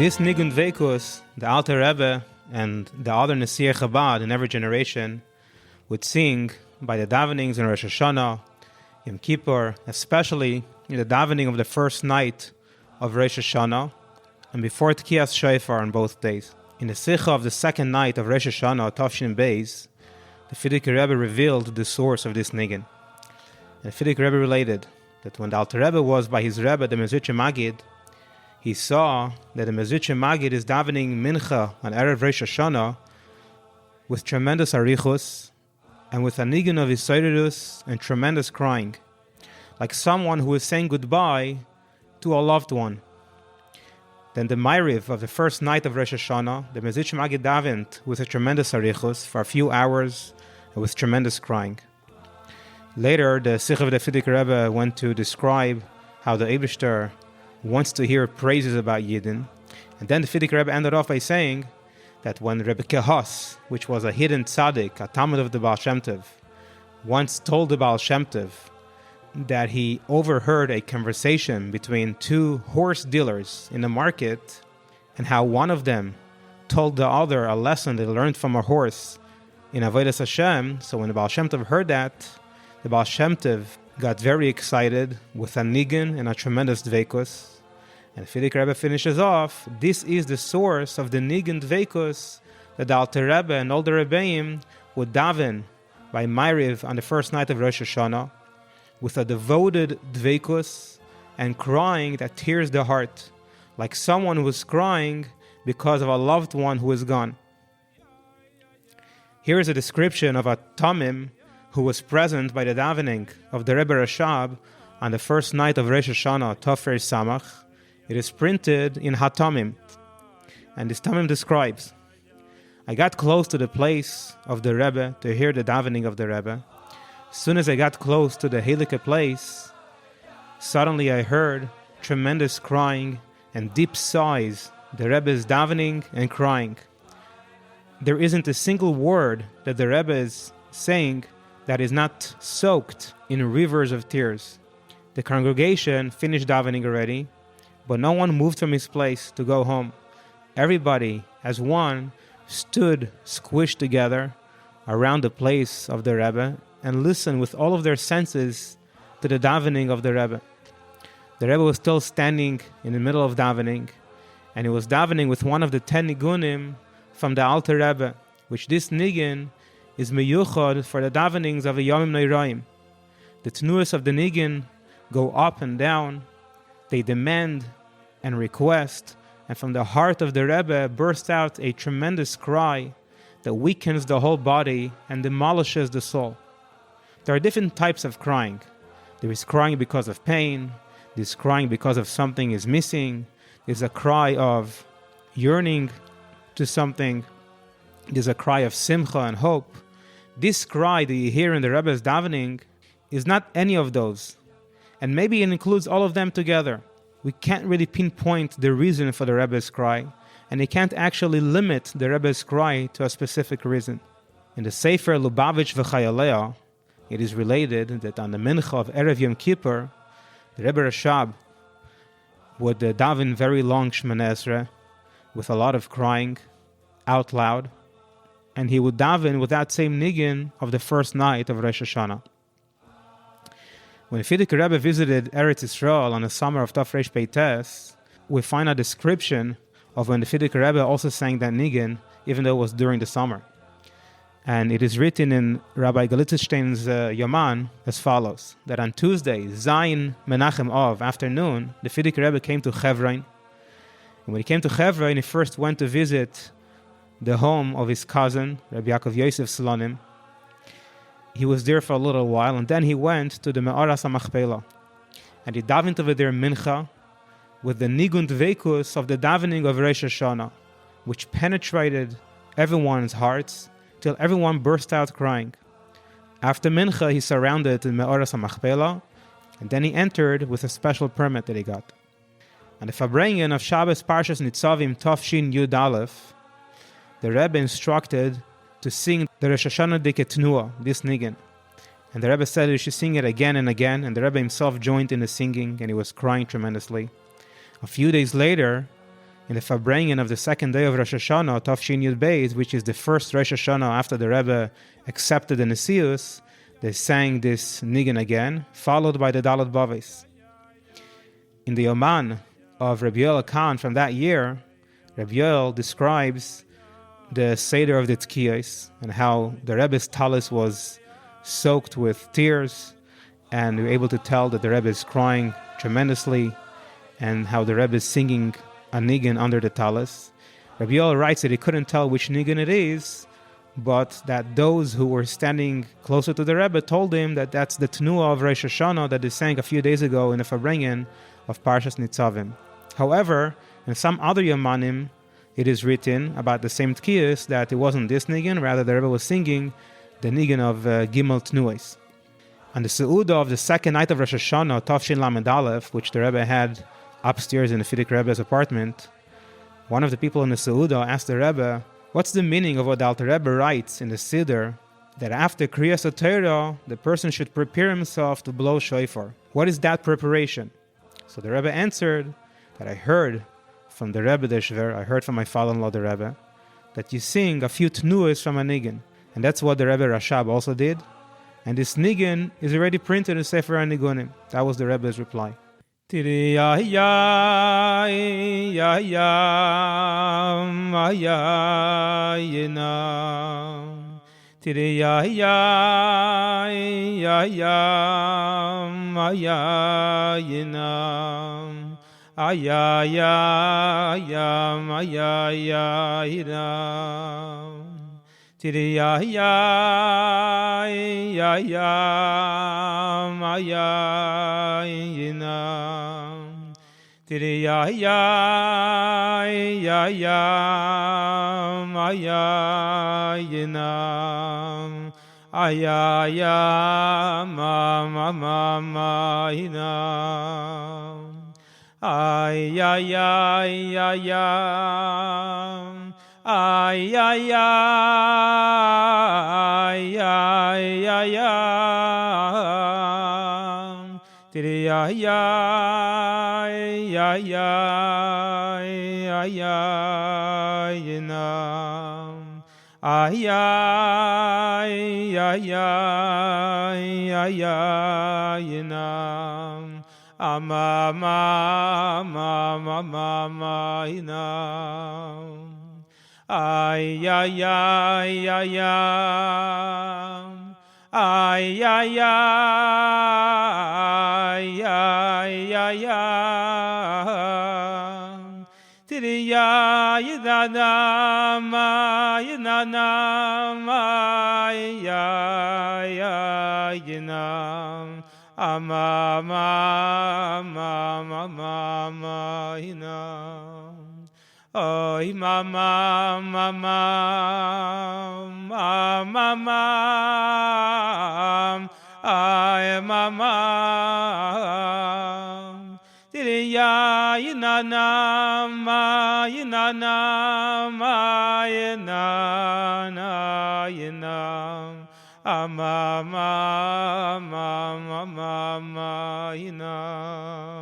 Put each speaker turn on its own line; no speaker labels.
This Niggun Dveikus, the Alter Rebbe and the other Nesiach Chabad in every generation would sing by the davenings in Rosh Hashono, Yom Kippur, especially in the davening of the first night of Rosh Hashono, and before Tkiyas Shofar on both days. In the Sikha of the second night of Rosh Hashanah, Tafshin Beis, the Frierdiker Rebbe revealed the source of this Niggun. And the Frierdiker Rebbe related that when the Alter Rebbe was by his Rebbe, the Mezritcher Magid, he saw that the Mezritcher Magid is davening Mincha on Erev Rosh Hashanah with tremendous arichus and with a Niggun of Yisraelus and tremendous crying, like someone who is saying goodbye to a loved one. Then the Ma'ariv of the first night of Rosh Hashanah, the Mezritcher Magid davened with a tremendous arichus for a few hours and with tremendous crying. Later, the Sikh of the Frierdiker Rebbe went to describe how the Eibishter wants to hear praises about Yidden. And then the Frierdiker Rebbe ended off by saying that when Rebbe Kehos, which was a hidden tzaddik, a Talmud of the Baal Shem Tov, once told the Baal Shem Tov that he overheard a conversation between two horse dealers in the market, and how one of them told the other a lesson they learned from a horse in Avodas Hashem. So when the Baal Shem Tov heard that, the Baal Shem Tov got very excited with a Niggun and a tremendous Dveikus. And Frierdiker Rebbe finishes off, this is the source of the Niggun Dveikus that the Alter Rebbe and all the Rebbeim would daven by Ma'ariv on the first night of Rosh Hashanah, with a devoted Dveikus and crying that tears the heart, like someone who is crying because of a loved one who is gone. Here is a description of a Tamim who was present by the davening of the Rebbe Rashab on the first night of Rosh Hashanah, Tov Reish Samach. It is printed in Hatamim, and this Tamim describes, I got close to the place of the Rebbe to hear the davening of the Rebbe. As soon as I got close to the Helike place, suddenly I heard tremendous crying and deep sighs. The Rebbe is davening and crying. There isn't a single word that the Rebbe is saying that is not soaked in rivers of tears. The congregation finished davening already, but no one moved from his place to go home. Everybody, as one, stood squished together around the place of the Rebbe and listened with all of their senses to the davening of the Rebbe. The Rebbe was still standing in the middle of davening, and he was davening with one of the 10 Nigunim from the Alter Rebbe, which this Niggun is meyuchad for the davenings of the Yomim Noiraim. The tnuas of the Niggun go up and down, they demand and request, and from the heart of the Rebbe bursts out a tremendous cry that weakens the whole body and demolishes the soul. There are different types of crying. There is crying because of pain, there's crying because of something is missing, there's a cry of yearning to something, there's a cry of simcha and hope. This cry that you hear in the Rebbe's davening is not any of those, and maybe it includes all of them together. We can't really pinpoint the reason for the Rebbe's cry, and you can't actually limit the Rebbe's cry to a specific reason. In the Sefer Lubavitch V'Chayalea, it is related that on the Mincha of Erev Yom Kippur, the Rebbe Rashab would daven very long Shemana Esrei with a lot of crying out loud, and he would daven with that same Niggun of the first night of Rosh Hashanah. When Frierdiker Rebbe visited Eretz Yisrael on the summer of Tov Reish Peites, we find a description of when the Frierdiker Rebbe also sang that Niggun, even though it was during the summer. And it is written in Rabbi Galitzstein's Yaman as follows, that on Tuesday, Zayin Menachem Av, afternoon, the Frierdiker Rebbe came to Hebron. And when he came to Hebron, he first went to visit the home of his cousin, Rabbi Yaakov Yosef Slonim. He was there for a little while, and then he went to the Me'aras HaMachpelah. And he davened over there Mincha with the Niggun Dveikus of the davening of Rosh Hashanah, which penetrated everyone's hearts till everyone burst out crying. After Mincha, he surrounded the Me'aras HaMachpelah, and then he entered with a special permit that he got. And the Farbrengen of Shabbos Parshas Nitzavim Tafshin Yud Aleph, the Rebbe instructed to sing the Rosh Hashanah Deketnua, this Niggun. And the Rebbe said he should sing it again and again, and the Rebbe himself joined in the singing, and he was crying tremendously. A few days later, in the Farbrengen of the second day of Rosh Hashanah, Tafshin Yud Beis, which is the first Rosh Hashanah after the Rebbe accepted the Nesius, they sang this Niggun again, followed by the Dalet Bavis. In the Oman of Rabbi Yoel Khan from that year, Rabbi Yoel describes the Seder of the Tkiyos and how the Rebbe's talis was soaked with tears, and we were able to tell that the Rebbe is crying tremendously, and how the Rebbe is singing a Niggun under the talis. Rabbi Yoel writes that he couldn't tell which Niggun it is, but that those who were standing closer to the Rebbe told him that that's the Tnuah of Rosh Hashanah that they sang a few days ago in the Farbrengen of Parshas Nitzavim. However, in some other Yamanim, it is written about the same Tkiyos that it wasn't this Niggun, rather the Rebbe was singing the Niggun of Gimel Tnuos. On the Seudah of the second night of Rosh Hashanah, Tafshin Lamed Aleph, which the Rebbe had upstairs in the Fidik Rebbe's apartment, one of the people in the Seudah asked the Rebbe, what's the meaning of what the Alter Rebbe writes in the Siddur, that after Kriyas HaTorah, the person should prepare himself to blow shofar? What is that preparation? So the Rebbe answered that I heard from the Rebbe Deshver, I heard from my father-in-law the Rebbe, that you sing a few Tnuas from a Niggun. And that's what the Rebbe Rashab also did. And this Niggun is already printed in Sefer HaNigunim. That was the Rebbe's reply. Tiri ya ya ya ya ya yina. Tiri ya ya ya ya ya yina. Aya ya ya ya ya yina. Tiri ya ya ya ya ya yina. Tiri ya ya ya ya ya yina. Aya ya ma yina. Ay ya ya ya ya. Ay ay ay ay ay ay. Tiri ya ya ya ya ya yina. Ay ay ay ay ya yina. Ama ma yina. Ay ay ay ay ay ay ay ay ay ay. Tiri ya yidana ma ya ya yina. Ama ma yina. Oy mama ay mama. Tiri ya yina ma yina yina. Ama ma yina.